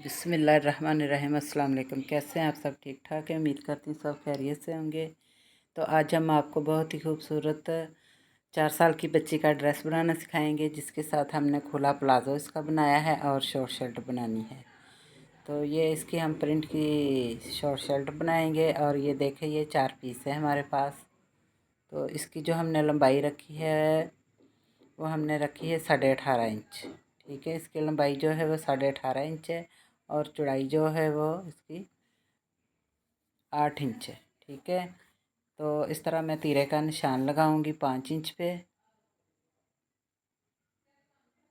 बिस्मिल्लाहिर्रहमानिर्रहीम। अस्सलाम वालेकुम। कैसे हैं आप सब? ठीक ठाक है, उम्मीद करती हूँ सब खैरियत से होंगे। तो आज हम आपको बहुत ही खूबसूरत 4 साल की बच्ची का ड्रेस बनाना सिखाएंगे, जिसके साथ हमने खुला प्लाज़ो इसका बनाया है और शॉर्ट शर्ट बनानी है। तो ये इसकी हम प्रिंट की शॉर्ट शर्ट बनाएंगे। और ये देखें, ये 4 पीस है हमारे पास। तो इसकी जो हमने लंबाई रखी है वो हमने रखी है 18.5 इंच। ठीक है, इसकी लंबाई जो है वो 18.5 इंच है और चौड़ाई जो है वो इसकी 8 इंच है। ठीक है, तो इस तरह मैं तीरे का निशान लगाऊंगी 5 इंच पे,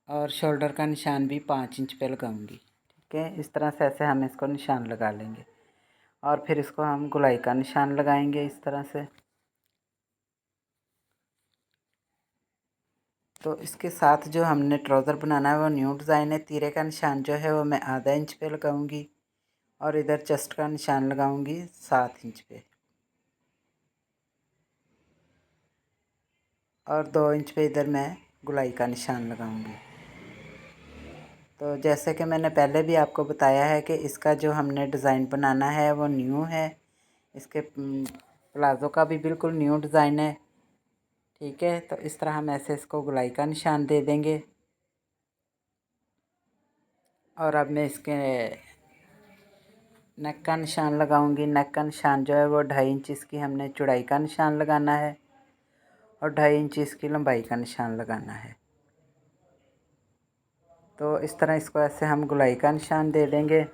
और शोल्डर का निशान भी 5 इंच पे लगाऊंगी। ठीक है, इस तरह से ऐसे हम इसको निशान लगा लेंगे और फिर इसको हम गोलाई का निशान लगाएंगे इस तरह से। तो इसके साथ जो हमने ट्राउज़र बनाना है वो न्यू डिज़ाइन है। तीरे का निशान जो है वो मैं आधा इंच पे लगाऊंगी और इधर चेस्ट का निशान लगाऊंगी 7 इंच पे, और 2 इंच पे इधर मैं गोलाई का निशान लगाऊंगी। तो जैसे कि मैंने पहले भी आपको बताया है कि इसका जो हमने डिज़ाइन बनाना है वो न्यू है। इसके प्लाज़ो का भी बिल्कुल न्यू डिज़ाइन है। ठीक है, तो इस तरह हम ऐसे इसको गोलाई का निशान दे देंगे। और अब मैं इसके नेक का निशान लगाऊंगी। नेक का निशान जो है वो 2.5 इंच इसकी हमने चौड़ाई का निशान लगाना है और 2.5 इंच इसकी लंबाई का निशान लगाना है। तो इस तरह इसको ऐसे हम गोलाई का निशान दे देंगे।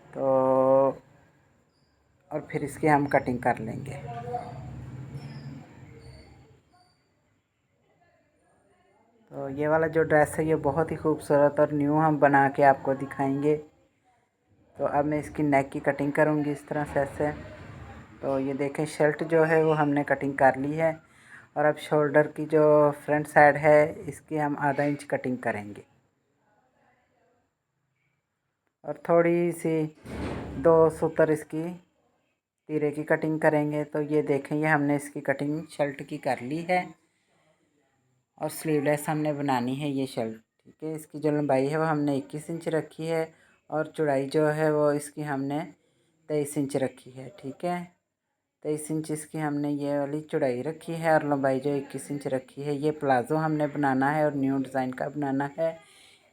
तो और फिर इसकी हम कटिंग कर लेंगे। तो ये वाला जो ड्रेस है ये बहुत ही खूबसूरत और न्यू हम बना के आपको दिखाएंगे। तो अब मैं इसकी नेक की कटिंग करूँगी इस तरह से ऐसे। तो ये देखें, शर्ट जो है वो हमने कटिंग कर ली है और अब शोल्डर की जो फ्रंट साइड है इसकी हम आधा इंच कटिंग करेंगे और थोड़ी सी 2 सूत्र इसकी तीरे की कटिंग करेंगे। तो ये देखें, ये हमने इसकी कटिंग शर्ट की कर ली है और स्लीवलेस हमने बनानी है ये शर्ट। ठीक है, इसकी जो लंबाई है वो हमने 21 इंच रखी है और चौड़ाई जो है वो इसकी हमने 23 इंच रखी है। ठीक है, 23 इंच इसकी हमने ये वाली चौड़ाई रखी है और लंबाई जो 21 इंच रखी है। ये प्लाज़ो हमने बनाना है और न्यू डिज़ाइन का बनाना है।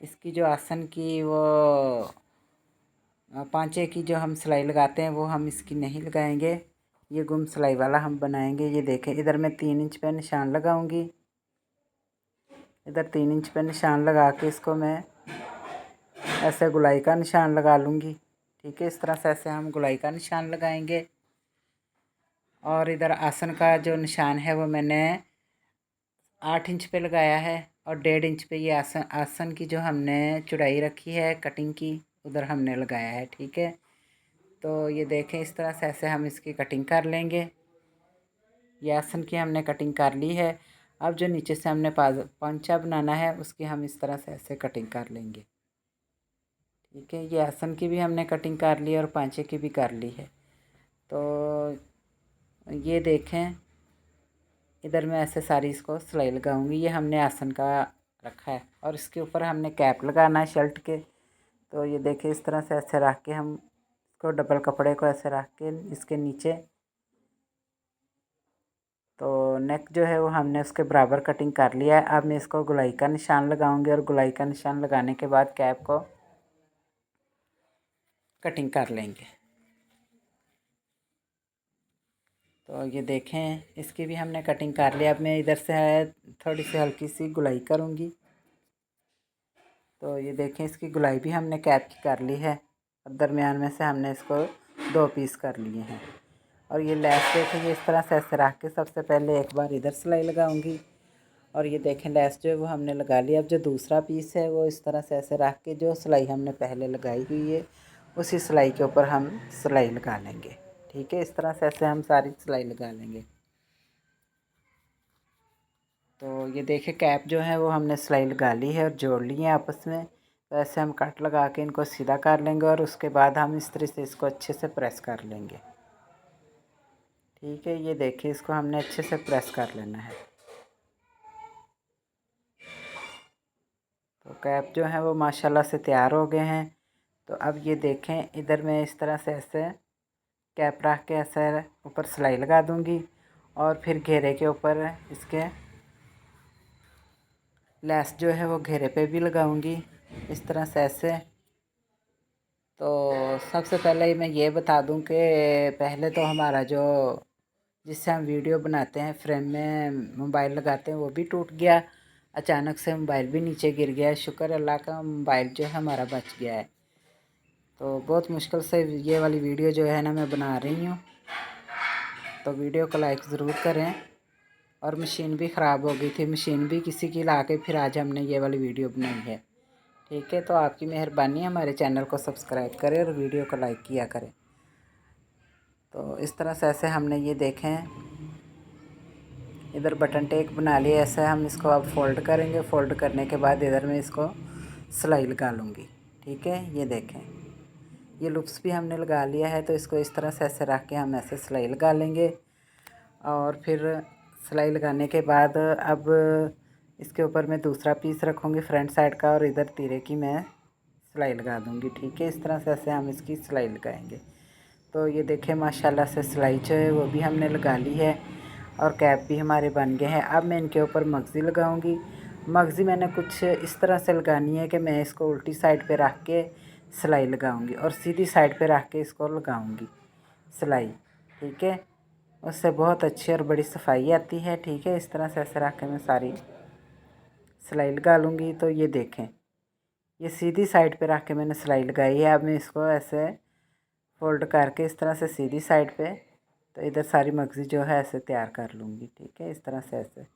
इसकी जो आसन की वो पांचे की जो हम सिलाई लगाते हैं वो हम इसकी नहीं लगाएंगे, ये गुम सिलाई वाला हम बनाएंगे। ये देखें, इधर मैं 3 इंच पे निशान लगाऊंगी। इधर 3 इंच पे निशान लगा के इसको मैं ऐसे गोलाई का निशान लगा लूँगी। ठीक है, इस तरह से ऐसे हम गोलाई का निशान लगाएंगे। और इधर आसन का जो निशान है वो मैंने 8 इंच पे लगाया है और 1.5 इंच पे ये आसन की जो हमने चौड़ाई रखी है कटिंग की उधर हमने लगाया है। ठीक है, तो ये देखें, इस तरह से ऐसे हम इसकी कटिंग कर लेंगे। ये आसन की हमने कटिंग कर ली है। अब जो नीचे से हमने पांचा बनाना है उसकी हम इस तरह से ऐसे कटिंग कर लेंगे। ठीक है, ये आसन की भी हमने कटिंग कर ली और पांचे की भी कर ली है। तो ये देखें, इधर मैं ऐसे सारी इसको सिलाई लगाऊंगी। ये हमने आसन का रखा है और इसके ऊपर हमने कैप लगाना है शर्ट के। तो ये देखें, इस तरह से ऐसे रख के हम इसको डबल कपड़े को ऐसे रख के इसके नीचे, तो नेक जो है वो हमने उसके बराबर कटिंग कर लिया है। अब मैं इसको गोलाई का निशान लगाऊंगी और गोलाई का निशान लगाने के बाद कैप को कटिंग कर लेंगे। तो ये देखें, इसकी भी हमने कटिंग कर लिया। अब मैं इधर से थोड़ी सी हल्की सी गोलाई करूँगी। तो ये देखें, इसकी गोलाई भी हमने कैप की कर ली है और दरमियान में से हमने इसको 2 पीस कर लिए हैं। और ये लेस देखें, ये इस तरह से ऐसे रख के सबसे पहले एक बार इधर सिलाई लगाऊंगी और ये देखें लेस जो है वो हमने लगा लिया। अब जो दूसरा पीस है वो इस तरह से ऐसे रख के जो सिलाई हमने पहले लगाई हुई है उसी सिलाई के ऊपर हम सिलाई लगा लेंगे। ठीक है, इस तरह से ऐसे हम सारी सिलाई लगा लेंगे। तो ये देखिए, कैप जो है वो हमने सिलाई लगा ली है और जोड़ ली है आपस में। तो ऐसे हम कट लगा के इनको सीधा कर लेंगे और उसके बाद हम इस तरह से इसको अच्छे से प्रेस कर लेंगे। ठीक है, ये देखिए, इसको हमने अच्छे से प्रेस कर लेना है। तो कैप जो है वो माशाल्लाह से तैयार हो गए हैं। तो अब ये देखें, इधर मैं इस तरह से ऐसे कैप रख के ऐसे ऊपर सिलाई लगा दूंगी और फिर घेरे के ऊपर इसके लेस जो है वो घेरे पे भी लगाऊंगी इस तरह से ऐसे। तो सबसे पहले मैं ये बता दूं कि पहले तो हमारा जो जिससे हम वीडियो बनाते हैं फ्रेम में मोबाइल लगाते हैं वो भी टूट गया। अचानक से मोबाइल भी नीचे गिर गया। शुक्र अल्लाह का मोबाइल जो है हमारा बच गया है। तो बहुत मुश्किल से ये वाली वीडियो जो है ना मैं बना रही हूँ। तो वीडियो को लाइक ज़रूर करें। और मशीन भी ख़राब हो गई थी, मशीन भी किसी की ला के फिर आज हमने ये वाली वीडियो बनाई है। ठीक है, तो आपकी मेहरबानी हमारे चैनल को सब्सक्राइब करें और वीडियो को लाइक किया करें। तो इस तरह से ऐसे हमने ये देखें, इधर बटन टेक बना लिया। ऐसे हम इसको अब फोल्ड करेंगे। फोल्ड करने के बाद इधर मैं इसको सिलाई लगा लूँगी। ठीक है, ये देखें, ये लुप्स भी हमने लगा लिया है। तो इसको इस तरह से ऐसे रख के हम ऐसे सिलाई लगा लेंगे। और फिर सिलाई लगाने के बाद अब इसके ऊपर मैं दूसरा पीस रखूँगी फ्रंट साइड का और इधर तीरे की मैं सिलाई लगा दूँगी। ठीक है, इस तरह से ऐसे हम इसकी सिलाई लगाएंगे। तो ये देखें माशाल्लाह से सिलाई जो है वो भी हमने लगा ली है और कैप भी हमारे बन गए हैं। अब मैं इनके ऊपर मगज़ी लगाऊंगी। मगज़ी मैंने कुछ इस तरह से लगानी है कि मैं इसको उल्टी साइड पे रख के सिलाई लगाऊंगी और सीधी साइड पे रख के इसको लगाऊंगी सिलाई। ठीक है, उससे बहुत अच्छी और बड़ी सफाई आती है। ठीक है, इस तरह से ऐसे रख के मैं सारी सिलाई लगा लूँगी। तो ये देखें, ये सीधी साइड पे रख के मैंने सिलाई लगाई है। अब मैं इसको ऐसे फोल्ड करके इस तरह से सीधी साइड पे, तो इधर सारी मगज़ी जो है ऐसे तैयार कर लूँगी। ठीक है, इस तरह से ऐसे,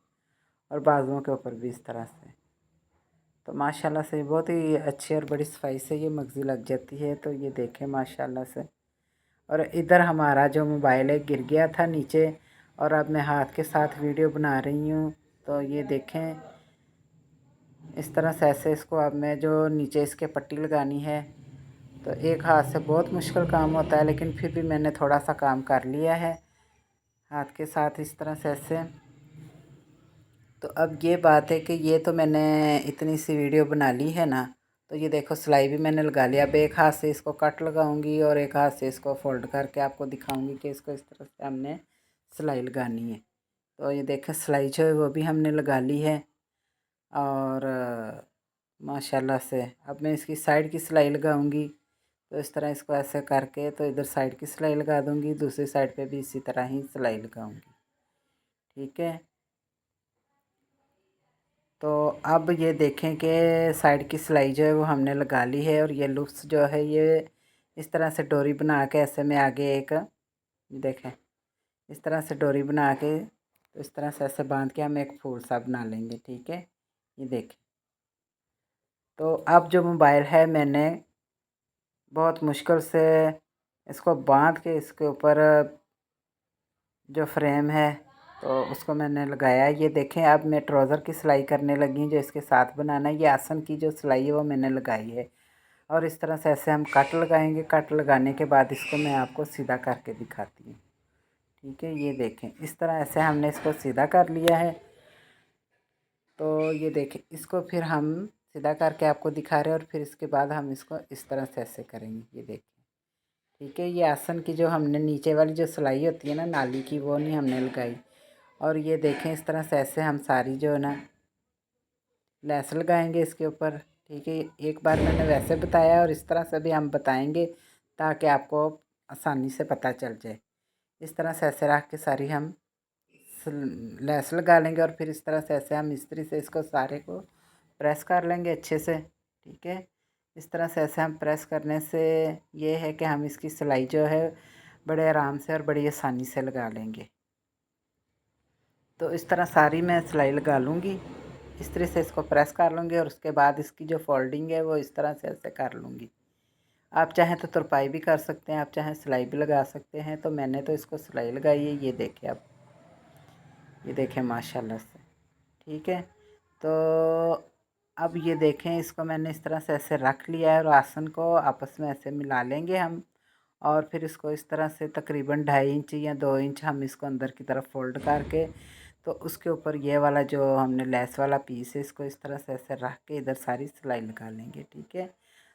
और बाजुओं के ऊपर भी इस तरह से। तो माशाल्लाह से बहुत ही अच्छी और बड़ी सफाई से ये मगज़ी लग जाती है। तो ये देखें माशाल्लाह से। और इधर हमारा जो मोबाइल है गिर गया था नीचे और अब मैं हाथ के साथ वीडियो बना रही हूँ। तो ये देखें, इस तरह से ऐसे इसको अब मैं जो नीचे इसके पट्टी लगानी है। तो एक हाथ से बहुत मुश्किल काम होता है, लेकिन फिर भी मैंने थोड़ा सा काम कर लिया है हाथ के साथ इस तरह से ऐसे। तो अब ये बात है कि ये तो मैंने इतनी सी वीडियो बना ली है ना। तो ये देखो सिलाई भी मैंने लगा लिया। अब एक हाथ से इसको कट लगाऊंगी और एक हाथ से इसको फोल्ड करके आपको दिखाऊंगी कि इसको इस तरह से हमने सिलाई लगानी है। तो ये देखें, सिलाई जो है वो भी हमने लगा ली है। और माशाल्लाह से अब मैं इसकी साइड की सिलाई लगाऊंगी। तो इस तरह इसको ऐसे करके तो इधर साइड की सिलाई लगा दूंगी, दूसरी साइड पे भी इसी तरह ही सिलाई लगाऊंगी। ठीक है, तो अब ये देखें कि साइड की सिलाई जो है वो हमने लगा ली है और ये लूप्स जो है ये इस तरह से डोरी बना के ऐसे में आगे एक देखें, इस तरह से डोरी बना के तो इस तरह से ऐसे बांध के हम एक फूल सा बना लेंगे। ठीक है, ये देखें। तो अब जो मोबाइल है मैंने बहुत मुश्किल से इसको बांध के इसके ऊपर जो फ्रेम है तो उसको मैंने लगाया। ये देखें, अब मैं ट्राउज़र की सिलाई करने लगी जो इसके साथ बनाना है। ये आसन की जो सिलाई है वो मैंने लगाई है और इस तरह से ऐसे हम कट लगाएंगे। कट लगाने के बाद इसको मैं आपको सीधा करके दिखाती हूँ। ठीक है, ये देखें, इस तरह ऐसे हमने इसको सीधा कर लिया है। तो ये देखें, इसको फिर हम सीधा करके आपको दिखा रहे हैं और फिर इसके बाद हम इसको इस तरह से ऐसे करेंगे। ये देखें, ठीक है, ये आसन की जो हमने नीचे वाली जो सिलाई होती है ना नाली की, वो नहीं हमने लगाई। और ये देखें, इस तरह से ऐसे हम सारी जो है ना लेस लगाएंगे इसके ऊपर। ठीक है, एक बार मैंने वैसे बताया और इस तरह से भी हम बताएंगे ताकि आपको आसानी से पता चल जाए। इस तरह से ऐसे रख के सारी हम लेस लगा लेंगे और फिर इस तरह से ऐसे हम इस्त्री से इसको सारे को प्रेस कर लेंगे अच्छे से। ठीक है, इस तरह से ऐसे हम प्रेस करने से ये है कि हम इसकी सिलाई जो है बड़े आराम से और बड़ी आसानी से लगा लेंगे। तो इस तरह सारी मैं सिलाई लगा लूँगी, इस तरह से इसको प्रेस कर लूँगी और उसके बाद इसकी जो फोल्डिंग है वो इस तरह से ऐसे कर लूँगी। आप चाहें तो तुरपाई भी कर सकते हैं, आप चाहें सिलाई भी लगा सकते हैं। तो मैंने तो इसको सिलाई लगाई है। ये देखें, आप ये देखें माशाल्लाह से। ठीक है, तो अब ये देखें, इसको मैंने इस तरह से ऐसे रख लिया है और आसन को आपस में ऐसे मिला लेंगे हम। और फिर इसको इस तरह से तकरीबन 2.5 इंच या 2 इंच हम इसको अंदर की तरफ फोल्ड करके तो उसके ऊपर ये वाला जो हमने लेस वाला पीस है इसको इस तरह से ऐसे रख के इधर सारी सिलाई लगा लेंगे। ठीक है,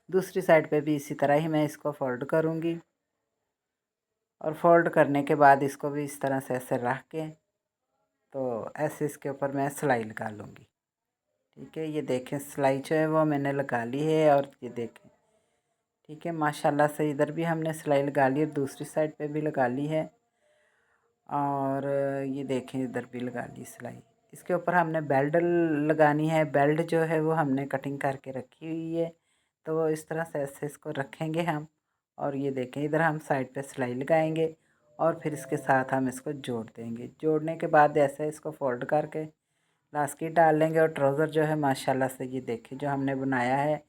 दूसरी साइड पे भी इसी तरह ही मैं इसको फोल्ड करूँगी और फोल्ड करने के बाद इसको भी इस तरह से ऐसे रख के तो ऐसे इसके ऊपर मैं सिलाई लगा लूँगी। ठीक है, ये देखें सिलाई जो है वो मैंने लगा ली है और ये देखें। ठीक है, माशाल्लाह से इधर भी हमने सिलाई लगा ली और दूसरी साइड पे भी लगा ली है और ये देखें इधर भी लगा ली सिलाई। इसके ऊपर हमने बेल्ट लगानी है। बेल्ट जो है वो हमने कटिंग करके रखी हुई है, तो वो इस तरह से ऐसे इसको रखेंगे हम और ये देखें इधर हम साइड पे सिलाई लगाएंगे और फिर इसके साथ हम इसको जोड़ देंगे। जोड़ने के बाद ऐसे इसको फोल्ड करके लास्टिक डाल लेंगे और ट्राउज़र जो है माशाल्लाह से ये देखिए जो हमने बनाया है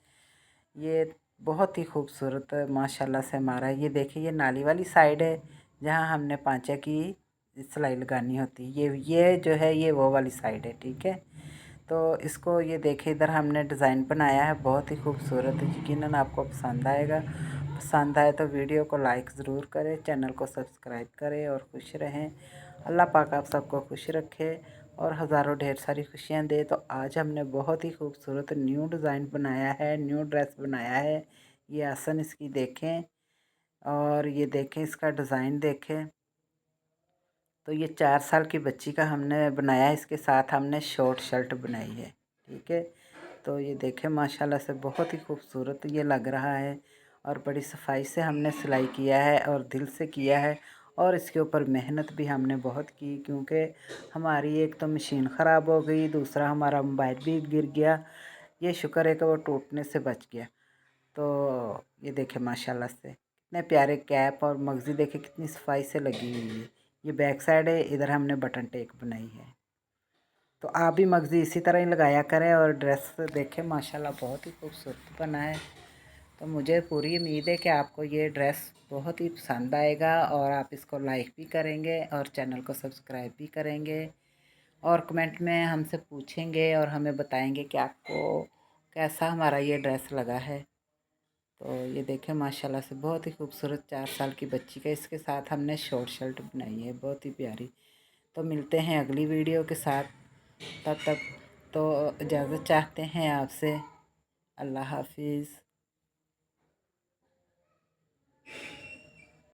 ये बहुत ही खूबसूरत माशाल्लाह से हमारा। ये देखिए ये नाली वाली साइड है जहाँ हमने पांचे की सिलाई लगानी होती है। ये जो है ये वो वाली साइड है। ठीक है, तो इसको ये देखिए इधर हमने डिज़ाइन बनाया है बहुत ही खूबसूरत। यकीनन आपको पसंद आएगा। पसंद आए तो वीडियो को लाइक ज़रूर करें, चैनल को सब्सक्राइब करें और खुश रहें। अल्लाह पाक आप सबको खुश रखे और हज़ारों ढेर सारी खुशियाँ दे। तो आज हमने बहुत ही खूबसूरत न्यू डिज़ाइन बनाया है, न्यू ड्रेस बनाया है। ये आसन इसकी देखें और ये देखें इसका डिज़ाइन देखें। तो ये 4 साल की बच्ची का हमने बनाया है, इसके साथ हमने शॉर्ट शर्ट बनाई है। ठीक है, तो ये देखें माशाल्लाह से बहुत ही खूबसूरत ये लग रहा है और बड़ी सफाई से हमने सिलाई किया है और दिल से किया है और इसके ऊपर मेहनत भी हमने बहुत की क्योंकि हमारी एक तो मशीन ख़राब हो गई, दूसरा हमारा मोबाइल भी गिर गया। ये शुक्र है कि वो टूटने से बच गया। तो ये देखें माशाल्लाह से कितने प्यारे कैप और मगज़ी देखें कितनी सफाई से लगी हुई है। ये बैक साइड है, इधर हमने बटन टेक बनाई है। तो आप भी मगज़ी इसी तरह ही लगाया करें और ड्रेस देखें माशाल्लाह बहुत ही खूबसूरत बना है। तो मुझे पूरी उम्मीद है कि आपको ये ड्रेस बहुत ही पसंद आएगा और आप इसको लाइक भी करेंगे और चैनल को सब्सक्राइब भी करेंगे और कमेंट में हमसे पूछेंगे और हमें बताएंगे कि आपको कैसा हमारा ये ड्रेस लगा है। तो ये देखें माशाल्लाह से बहुत ही खूबसूरत 4 साल की बच्ची का इसके साथ हमने शॉर्ट शर्ट बनाई है बहुत ही प्यारी। तो मिलते हैं अगली वीडियो के साथ, तब तक तो इजाज़त चाहते हैं आपसे। अल्लाह हाफिज़।